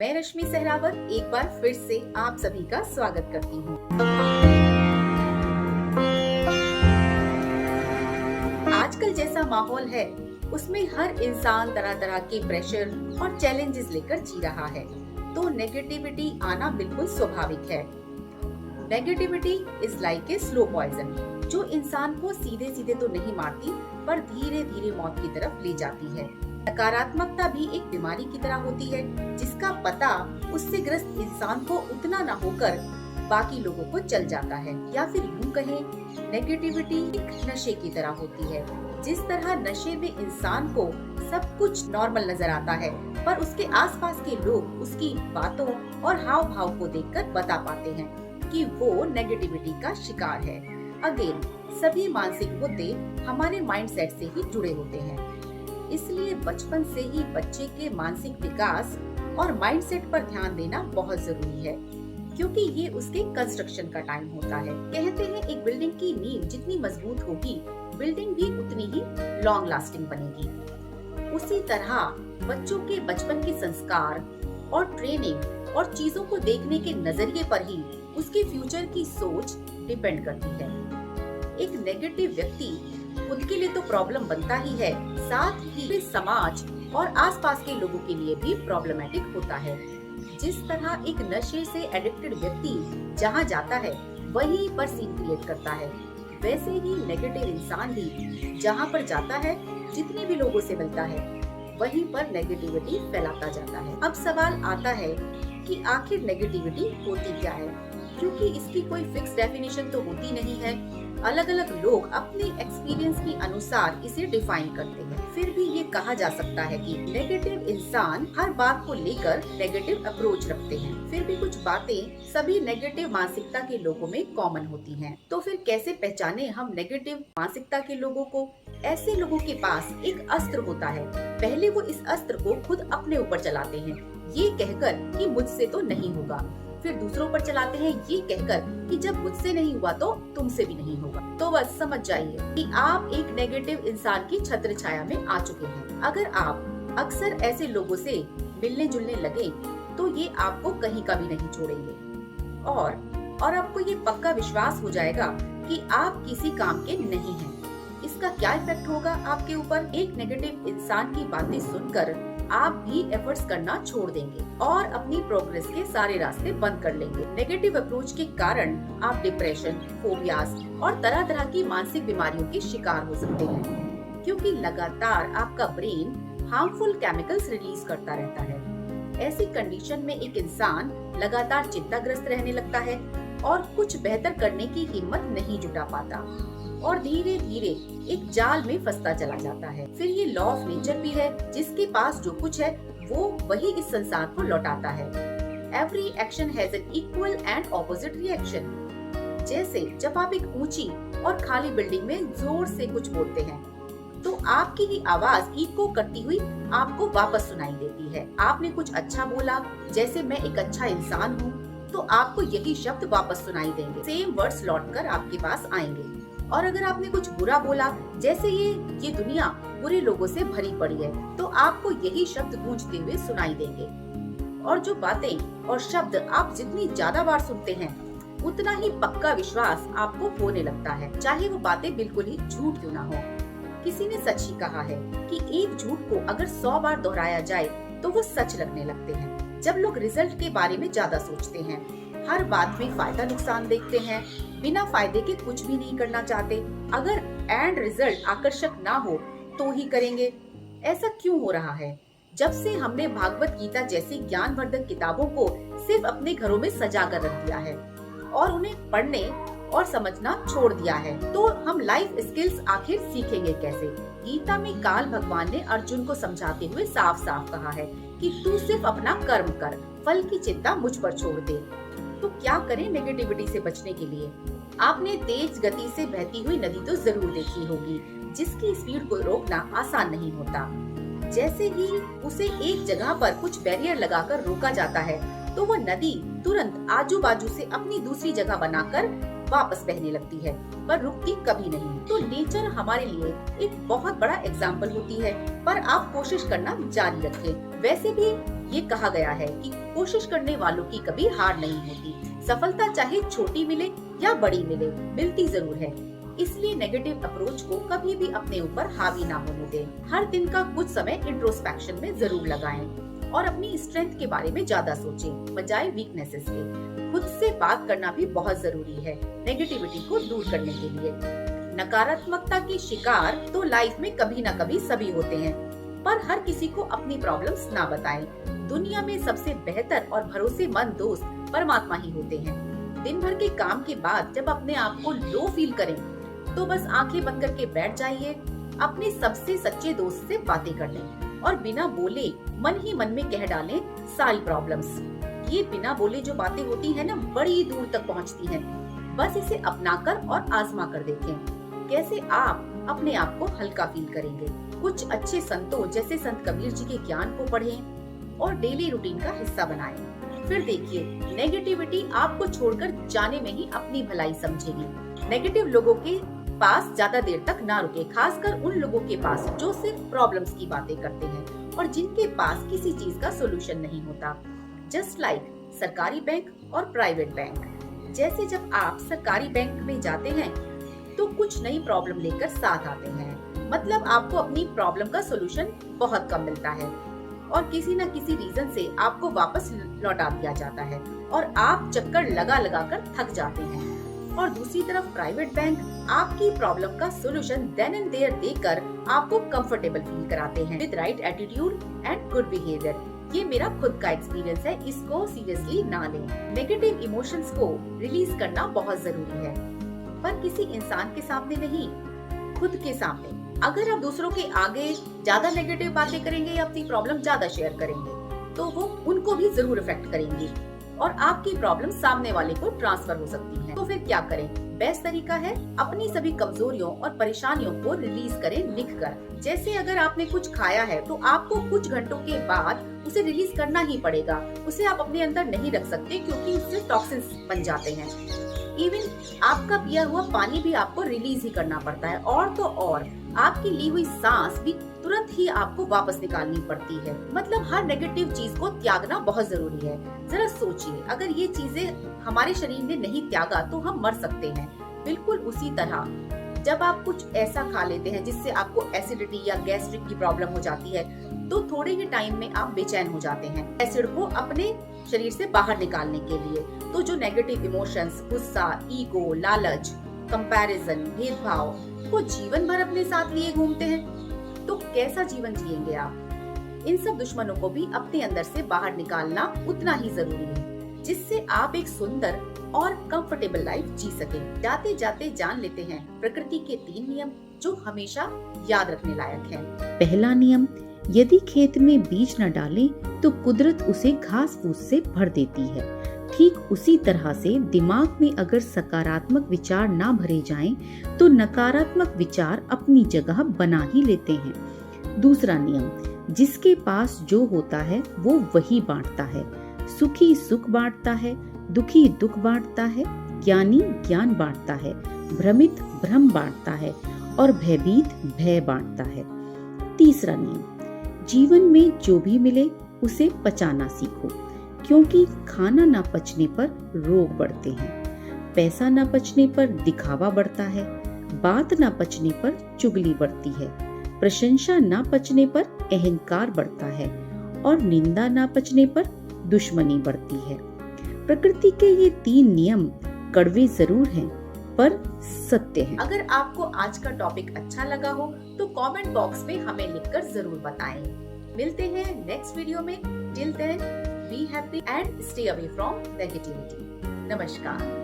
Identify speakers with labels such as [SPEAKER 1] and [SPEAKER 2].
[SPEAKER 1] मैं रश्मि सहरावत एक बार फिर से आप सभी का स्वागत करती हूँ। आजकल जैसा माहौल है उसमें हर इंसान तरह तरह के प्रेशर और चैलेंजेस लेकर जी रहा है, तो नेगेटिविटी आना बिल्कुल स्वाभाविक है। Negativity is like a slow poison, जो इंसान को सीधे सीधे तो नहीं मारती पर धीरे धीरे मौत की तरफ ले जाती है। नकारात्मकता भी एक बीमारी की तरह होती है, जिसका पता उससे ग्रस्त इंसान को उतना न होकर बाकी लोगों को चल जाता है। या फिर यूं कहें, नेगेटिविटी एक नशे की तरह होती है। जिस तरह नशे में इंसान को सब कुछ नॉर्मल नजर आता है, पर उसके आसपास के लोग उसकी बातों और हाव भाव को देखकर बता पाते हैं कि वो नेगेटिविटी का शिकार है। अगेन, सभी मानसिक मुद्दे हमारे माइंडसेट से ही जुड़े होते हैं, इसलिए बचपन से ही बच्चे के मानसिक विकास और माइंडसेट पर ध्यान देना बहुत जरूरी है, क्योंकि ये उसके कंस्ट्रक्शन का टाइम होता है। कहते हैं एक बिल्डिंग की नींव जितनी मजबूत होगी, बिल्डिंग भी उतनी ही लॉन्ग लास्टिंग बनेगी। उसी तरह बच्चों के बचपन के संस्कार और ट्रेनिंग और चीजों को देखने के नजरिए पर ही उसके फ्यूचर की सोच डिपेंड करती है। एक नेगेटिव व्यक्ति खुद के लिए तो प्रॉब्लम बनता ही है, साथ ही समाज और आसपास के लोगों के लिए भी प्रॉब्लमेटिक होता है। जिस तरह एक नशे से एडिक्टेड व्यक्ति जहाँ जाता है वहीं पर सीन क्रिएट करता है, वैसे ही नेगेटिव इंसान भी जहाँ पर जाता है, जितने भी लोगों से मिलता है, वहीं पर नेगेटिविटी फैलाता जाता है। अब सवाल आता है कि आखिर नेगेटिविटी होती क्या है, क्योंकि इसकी कोई फिक्स डेफिनेशन तो होती नहीं है। अलग अलग लोग अपने एक्सपीरियंस के अनुसार इसे डिफाइन करते हैं। फिर भी ये कहा जा सकता है कि नेगेटिव इंसान हर बात को लेकर नेगेटिव अप्रोच रखते हैं। फिर भी कुछ बातें सभी नेगेटिव मानसिकता के लोगों में कॉमन होती हैं। तो फिर कैसे पहचाने हम नेगेटिव मानसिकता के लोगों को? ऐसे लोगों के पास एक अस्त्र होता है। पहले वो इस अस्त्र को खुद अपने ऊपर चलाते हैं, ये कहकर कि मुझसे तो नहीं होगा। फिर दूसरों पर चलाते हैं ये कहकर कि जब मुझसे नहीं हुआ तो तुमसे भी नहीं होगा। तो बस समझ जाइए कि आप एक नेगेटिव इंसान की छत्र छाया में आ चुके हैं। अगर आप अक्सर ऐसे लोगों से मिलने जुलने लगे तो ये आपको कहीं कभी नहीं छोड़ेंगे और आपको ये पक्का विश्वास हो जाएगा कि आप किसी काम के नहीं हैं। इसका क्या इफेक्ट होगा आपके ऊपर? एक नेगेटिव इंसान की बातें सुनकर आप भी एफर्ट्स करना छोड़ देंगे और अपनी प्रोग्रेस के सारे रास्ते बंद कर लेंगे। नेगेटिव अप्रोच के कारण आप डिप्रेशन, फोबियाज और तरह तरह की मानसिक बीमारियों के शिकार हो सकते हैं, क्योंकि लगातार आपका ब्रेन हार्मफुल केमिकल्स रिलीज करता रहता है। ऐसी कंडीशन में एक इंसान लगातार चिंताग्रस्त रहने लगता है और कुछ बेहतर करने की हिम्मत नहीं जुटा पाता और धीरे धीरे एक जाल में फंसता चला जाता है। फिर ये लॉ ऑफ नेचर भी है, जिसके पास जो कुछ है वो वही इस संसार को लौटाता है। Every action has an equal and opposite reaction. जैसे जब आप एक ऊंची और खाली बिल्डिंग में जोर से कुछ बोलते हैं, तो आपकी ही आवाज इको करती हुई आपको वापस सुनाई देती है। आपने कुछ अच्छा बोला, जैसे मैं एक अच्छा इंसान हूँ, तो आपको यही शब्द वापस सुनाई देंगे। सेम वर्ड्स लौटकर आपके पास आएंगे। और अगर आपने कुछ बुरा बोला, जैसे ये दुनिया बुरे लोगों से भरी पड़ी है, तो आपको यही शब्द गूंजते हुए सुनाई देंगे। और जो बातें और शब्द आप जितनी ज्यादा बार सुनते हैं, उतना ही पक्का विश्वास आपको होने लगता है, चाहे वो बातें बिल्कुल ही झूठ क्यों ना हो। किसी ने सच ही कहा है कि एक झूठ को अगर 100 बार दोहराया जाए तो वो सच लगने लगते हैं। जब लोग रिजल्ट के बारे में ज्यादा सोचते हैं, हर बात में फायदा नुकसान देखते हैं, बिना फायदे के कुछ भी नहीं करना चाहते, अगर एंड रिजल्ट आकर्षक ना हो तो ही करेंगे। ऐसा क्यों हो रहा है? जब से हमने भागवत गीता जैसी ज्ञानवर्धक किताबों को सिर्फ अपने घरों में सजा कर रख दिया है और उन्हें पढ़ने और समझना छोड़ दिया है, तो हम लाइफ स्किल्स आखिर सीखेंगे कैसे? गीता में काल भगवान ने अर्जुन को समझाते हुए साफ साफ कहा है कि तू सिर्फ अपना कर्म कर, फल की चिंता मुझ पर छोड़ दे। तो क्या करें नेगेटिविटी से बचने के लिए? आपने तेज गति से बहती हुई नदी तो जरूर देखी होगी, जिसकी स्पीड को रोकना आसान नहीं होता। जैसे ही उसे एक जगह पर कुछ बैरियर लगाकर रोका जाता है, तो वो नदी तुरंत आजू बाजू से अपनी दूसरी जगह बनाकर वापस बहने लगती है, पर रुकती कभी नहीं। तो नेचर हमारे लिए एक बहुत बड़ा एग्जाम्पल होती है, पर आप कोशिश करना जारी रखें। वैसे भी ये कहा गया है कि कोशिश करने वालों की कभी हार नहीं होती। सफलता चाहे छोटी मिले या बड़ी मिले, मिलती जरूर है। इसलिए नेगेटिव अप्रोच को कभी भी अपने ऊपर हावी ना होने दें। हर दिन का कुछ समय इंट्रोस्पेक्शन में जरूर लगाएं और अपनी स्ट्रेंथ के बारे में ज्यादा सोचें बजाय वीकनेसेस के। खुद से बात करना भी बहुत जरूरी है नेगेटिविटी को दूर करने के लिए। नकारात्मकता की शिकार तो लाइफ में कभी न कभी सभी होते हैं, पर हर किसी को अपनी प्रॉब्लम्स ना बताएं। दुनिया में सबसे बेहतर और भरोसेमंद दोस्त परमात्मा ही होते हैं। दिन भर के काम के बाद जब अपने आप को लो फील करें तो बस आंखें बंद करके बैठ जाइए, अपने सबसे सच्चे दोस्त से बातें कर लें और बिना बोले मन ही मन में कह डालें सारी प्रॉब्लम्स। ये बिना बोले जो बातें होती है ना, बड़ी दूर तक पहुंचती हैं। बस इसे अपनाकर और आजमा कर देखें कैसे आप अपने आप को हल्का फील करेंगे। कुछ अच्छे संतों जैसे संत कबीर जी के ज्ञान को पढ़ें और डेली रूटीन का हिस्सा बनाएं। फिर देखिए नेगेटिविटी आपको छोड़कर जाने में ही अपनी भलाई समझेगी। नेगेटिव लोगों के पास ज्यादा देर तक ना रुके, खासकर उन लोगों के पास जो सिर्फ प्रॉब्लम्स की बातें करते हैं और जिनके पास किसी चीज का सोल्यूशन नहीं होता। जस्ट लाइक सरकारी बैंक और प्राइवेट बैंक। जैसे जब आप सरकारी बैंक में जाते हैं तो कुछ नई प्रॉब्लम लेकर साथ आते हैं, मतलब आपको अपनी प्रॉब्लम का सोल्यूशन बहुत कम मिलता है और किसी न किसी रीजन से आपको वापस लौटा दिया जाता है और आप चक्कर लगा लगा कर थक जाते हैं। और दूसरी तरफ प्राइवेट बैंक आपकी प्रॉब्लम का सोल्यूशन देन एंड देयर देकर आपको कंफर्टेबल फील कराते हैं with right attitude and good behaviour. ये मेरा खुद का एक्सपीरियंस है, इसको सीरियसली ना लें। नेगेटिव इमोशंस को रिलीज करना बहुत जरूरी है, पर किसी इंसान के सामने नहीं, खुद के सामने। अगर आप दूसरों के आगे ज्यादा नेगेटिव बातें करेंगे या अपनी प्रॉब्लम ज्यादा शेयर करेंगे तो वो उनको भी जरूर इफेक्ट करेंगी और आपकी प्रॉब्लम सामने वाले को ट्रांसफर हो सकती है। तो फिर क्या करें? बेस्ट तरीका है अपनी सभी कमजोरियों और परेशानियों को रिलीज करें लिखकर। जैसे अगर आपने कुछ खाया है तो आपको कुछ घंटों के बाद उसे रिलीज करना ही पड़ेगा। उसे आप अपने अंदर नहीं रख सकते क्योंकि उससे टॉक्सिन्स बन जाते हैं। इवन आपका पिया हुआ पानी भी आपको रिलीज ही करना पड़ता है और तो और आपकी ली हुई सांस भी तुरंत ही आपको वापस निकालनी पड़ती है। मतलब हर नेगेटिव चीज को त्यागना बहुत जरूरी है। जरा सोचिए, अगर ये चीजें हमारे शरीर ने नहीं त्यागा तो हम मर सकते हैं। बिल्कुल उसी तरह जब आप कुछ ऐसा खा लेते हैं जिससे आपको एसिडिटी या गैस्ट्रिक की प्रॉब्लम हो जाती है तो थोड़े ही टाइम में आप बेचैन हो जाते हैं एसिड को अपने शरीर से बाहर निकालने के लिए। तो जो नेगेटिव इमोशंस, गुस्सा, ईगो, लालच, कंपैरिजन, भेदभाव को जीवन भर अपने साथ लिए घूमते हैं तो कैसा जीवन जिएंगे आप? इन सब दुश्मनों को भी अपने अंदर से बाहर निकालना उतना ही जरूरी है जिससे आप एक सुंदर और कंफर्टेबल लाइफ जी सके। जाते जाते जान लेते हैं प्रकृति के 3 नियम जो हमेशा याद रखने लायक हैं।
[SPEAKER 2] पहला नियम, यदि खेत में बीज न डालें तो कुदरत उसे घास फूस से भर देती है। ठीक उसी तरह से दिमाग में अगर सकारात्मक विचार ना भरे जाएं, तो नकारात्मक विचार अपनी जगह बना ही लेते हैं। दूसरा नियम, जिसके पास जो होता है वो वही बांटता है। सुखी सुख बांटता है, दुखी दुख बांटता है, ज्ञानी ज्ञान बांटता है, भ्रमित भ्रम बांटता है और भयभीत भय बांटता है। तीसरा नियम, जीवन में जो भी मिले उसे पचाना सीखो, क्योंकि खाना ना पचने पर रोग बढ़ते हैं, पैसा ना पचने पर दिखावा बढ़ता है, बात ना पचने पर चुगली बढ़ती है, प्रशंसा ना पचने पर अहंकार बढ़ता है और निंदा ना पचने पर दुश्मनी बढ़ती है। प्रकृति के ये 3 नियम कड़वे जरूर हैं पर सत्य हैं।
[SPEAKER 1] अगर आपको आज का टॉपिक अच्छा लगा हो तो कमेंट बॉक्स में हमें लिखकर जरूर बताएं। मिलते हैं नेक्स्ट वीडियो में। Till then be happy and stay away from negativity. नमस्कार।